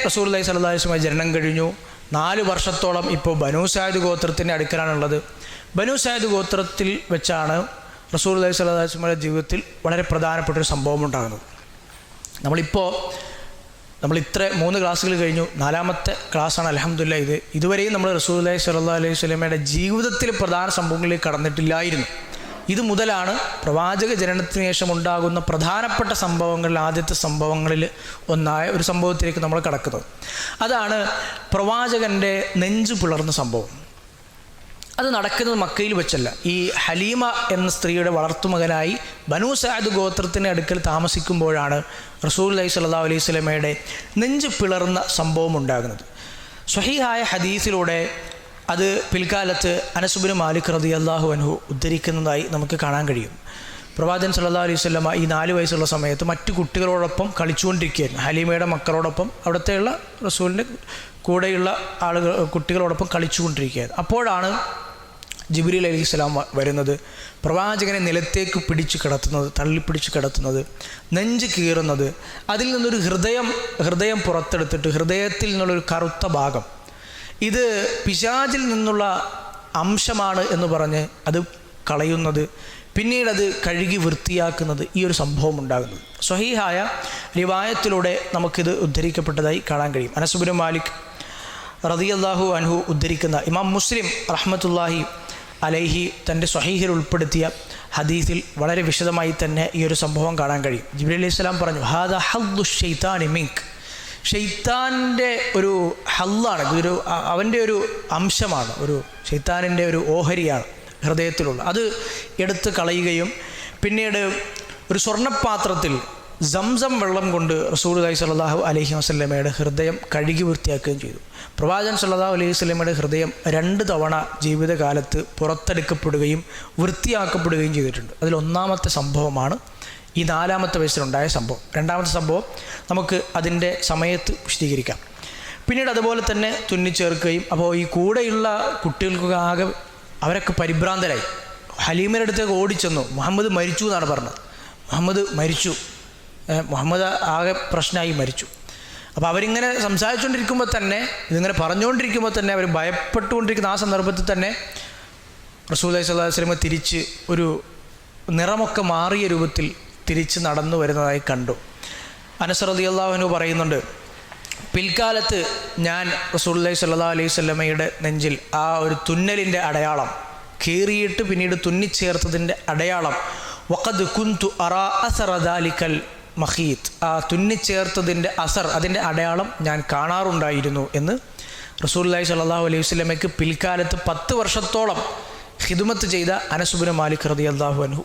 റസൂലുള്ളാഹി സ്വല്ലല്ലാഹു അലൈഹി വസല്ലം ജനനം കഴിഞ്ഞു. 4 വർഷത്തോളം ഇപ്പോൾ ബനൂ സഅദ് ഗോത്രത്തിൻ്റെ അടുക്കലാണുള്ളത്. ബനൂ സഅദ് ഗോത്രത്തിൽ വെച്ചാണ് റസൂലുള്ളാഹി സ്വല്ലല്ലാഹു അലൈഹി വസല്ലമയുടെ ജീവിതത്തിൽ വളരെ പ്രധാനപ്പെട്ടൊരു സംഭവം ഉണ്ടാകുന്നത്. നമ്മൾ ഇത്ര 3 ക്ലാസ്സുകൾ കഴിഞ്ഞു, 4ാമത്തെ ക്ലാസ്സാണ് അൽഹംദുലില്ലാഹ് ഇത്. ഇതുവരെയും നമ്മൾ റസൂലുള്ളാഹി സ്വല്ലല്ലാഹു അലൈഹി വസല്ലമയുടെ ജീവിതത്തിൽ പ്രധാന സംഭവങ്ങളിലേക്ക് കടന്നിട്ടില്ലായിരുന്നു. ഇത് മുതലാണ് പ്രവാചക ജനനത്തിന് ശേഷം ഉണ്ടാകുന്ന പ്രധാനപ്പെട്ട സംഭവങ്ങളിൽ ആദ്യത്തെ സംഭവങ്ങളിൽ ഒന്നായ ഒരു സംഭവത്തിലേക്ക് നമ്മൾ കടക്കുന്നത്. അതാണ് പ്രവാചകൻ്റെ നെഞ്ചു പിളർന്ന സംഭവം. അത് നടക്കുന്നത് മക്കയിൽ വെച്ചല്ല. ഈ ഹലീമ എന്ന സ്ത്രീയുടെ വളർത്തുമകനായി ബനൂ സഅദ് ഗോത്രത്തിൻ്റെ അടുക്കൽ താമസിക്കുമ്പോഴാണ് റസൂലുള്ളാഹി സ്വല്ലല്ലാഹു അലൈഹി വസല്ലമയുടെ നെഞ്ചു പിളർന്ന സംഭവം ഉണ്ടാകുന്നത്. സ്വഹീഹായ ഹദീസിലൂടെ അത് പിൽക്കാലത്ത് അനസ് ഇബ്നു മാലിക് റളിയല്ലാഹു അൻഹു ഉദ്ധരിക്കുന്നതായി നമുക്ക് കാണാൻ കഴിയും. പ്രവാചകൻ സല്ലല്ലാഹു അലൈഹി വസല്ലമ ഈ 4 വയസ്സുള്ള സമയത്ത് മറ്റു കുട്ടികളോടൊപ്പം കളിച്ചുകൊണ്ടിരിക്കുകയായിരുന്നു. ഹലീമയുടെ മക്കളോടൊപ്പം, അവിടുത്തെയുള്ള റസൂലിൻ്റെ കൂടെയുള്ള കുട്ടികളോടൊപ്പം കളിച്ചുകൊണ്ടിരിക്കുകയായിരുന്നു. അപ്പോഴാണ് ജിബ്രീൽ അലൈഹിസ്സലാം വരുന്നത്. പ്രവാചകനെ നിലത്തേക്ക് പിടിച്ച് കിടത്തുന്നത്, തള്ളിപ്പിടിച്ച് കിടത്തുന്നത്, നെഞ്ച് കീറുന്നത്, അതിൽ നിന്നൊരു ഹൃദയം പുറത്തെടുത്തിട്ട് ഹൃദയത്തിൽ നിന്നുള്ളൊരു കറുത്ത ഭാഗം, ഇത് പിശാചിൽ നിന്നുള്ള അംശമാണ് എന്ന് പറഞ്ഞ് അത് കളയുന്നത്, പിന്നീട് അത് കഴുകി വൃത്തിയാക്കുന്നത്, ഈ ഒരു സംഭവം ഉണ്ടാകുന്നത് സ്വഹീഹായ റിവായത്തിലൂടെ നമുക്കിത് ഉദ്ധരിക്കപ്പെട്ടതായി കാണാൻ കഴിയും. അനസ് ഇബ്നു മാലിക് റളിയല്ലാഹു അൻഹു ഉദ്ധരിക്കുന്ന, ഇമാം മുസ്ലിം റഹ്മത്തുള്ളാഹി അലൈഹി തൻ്റെ സ്വഹീഹിൽ ഉൾപ്പെടുത്തിയ ഹദീസിൽ വളരെ വിശദമായി തന്നെ ഈ ഒരു സംഭവം കാണാൻ കഴിയും. ജിബ്രീൽ അലൈഹിസ്സലാം പറഞ്ഞു, ഹാദാ ഹദ്ദു ശൈത്താനി മിൻക്, ഷെയ്ത്താൻ്റെ ഒരു ഹല്ലാണ്, ഇതൊരു അവൻ്റെ ഒരു അംശമാണ്, ഒരു ഷെയ്ത്താനിൻ്റെ ഒരു ഓഹരിയാണ് ഹൃദയത്തിലുള്ള. അത് എടുത്ത് കളയുകയും പിന്നീട് ഒരു സ്വർണ്ണപാത്രത്തിൽ സംസം വെള്ളം കൊണ്ട് റസൂലുള്ളാഹി സ്വല്ലല്ലാഹു അലൈഹി വസല്ലമയുടെ ഹൃദയം കഴുകി വൃത്തിയാക്കുകയും ചെയ്തു. പ്രവാചകൻ സ്വല്ലല്ലാഹു അലൈഹി വസല്ലമയുടെ ഹൃദയം 2 തവണ ജീവിതകാലത്ത് പുറത്തെടുക്കപ്പെടുകയും വൃത്തിയാക്കപ്പെടുകയും ചെയ്തിട്ടുണ്ട്. അതിൽ 1ാമത്തെ സംഭവമാണ് ഈ 4ാമത്തെ വയസ്സിലുണ്ടായ സംഭവം. 2ാമത്തെ സംഭവം നമുക്ക് അതിൻ്റെ സമയത്ത് വിശദീകരിക്കാം. പിന്നീട് അതുപോലെ തന്നെ തുന്നിച്ചേർക്കുകയും, അപ്പോൾ ഈ കൂടെയുള്ള കുട്ടികൾക്കൊക്കെ ആകെ അവരൊക്കെ പരിഭ്രാന്തരായി. ഹലീമയുടെ അടുത്തേക്ക് ഓടിച്ചെന്നു. മുഹമ്മദ് മരിച്ചു എന്നാണ് പറഞ്ഞത്. മുഹമ്മദ് മരിച്ചു, മുഹമ്മദ് ആകെ പ്രശ്നമായി മരിച്ചു. അപ്പോൾ അവരിങ്ങനെ സംസാരിച്ചുകൊണ്ടിരിക്കുമ്പോൾ തന്നെ, ഇതിങ്ങനെ പറഞ്ഞുകൊണ്ടിരിക്കുമ്പോൾ തന്നെ അവർ ഭയപ്പെട്ടുകൊണ്ടിരിക്കുന്ന ആ സന്ദർഭത്തിൽ തന്നെ റസൂലുള്ളാഹി സ്വല്ലല്ലാഹു അലൈഹി വസല്ലം തിരിച്ച് ഒരു നിറമൊക്കെ മാറിയ രൂപത്തിൽ തിരിച്ച് നടന്നു വരുന്നതായി കണ്ടു. അനസ് റളിയല്ലാഹു അൻഹു പറയുന്നുണ്ട്, പിൽക്കാലത്ത് ഞാൻ റസൂലുള്ളാഹി സ്വല്ലല്ലാഹു അലൈഹി വസല്ലമയുടെ നെഞ്ചിൽ ആ ഒരു തുന്നലിൻ്റെ അടയാളം, കീറിയിട്ട് പിന്നീട് തുന്നിച്ചേർത്തതിൻ്റെ അടയാളം, വഖദ് കുന്തു അറാ അസറ ദാലിക്കൽ മഖീത്ത്, ആ തുന്നിച്ചേർത്തതിൻ്റെ അസർ, അതിൻ്റെ അടയാളം ഞാൻ കാണാറുണ്ടായിരുന്നു എന്ന് റസൂലുള്ളാഹി സ്വല്ലല്ലാഹു അലൈഹി വസല്ലമയ്ക്ക് പിൽക്കാലത്ത് 10 വർഷത്തോളം ഖിദ്മത്ത് ചെയ്ത അനസ് ഇബ്നു മാലിക് റളിയല്ലാഹു അൻഹു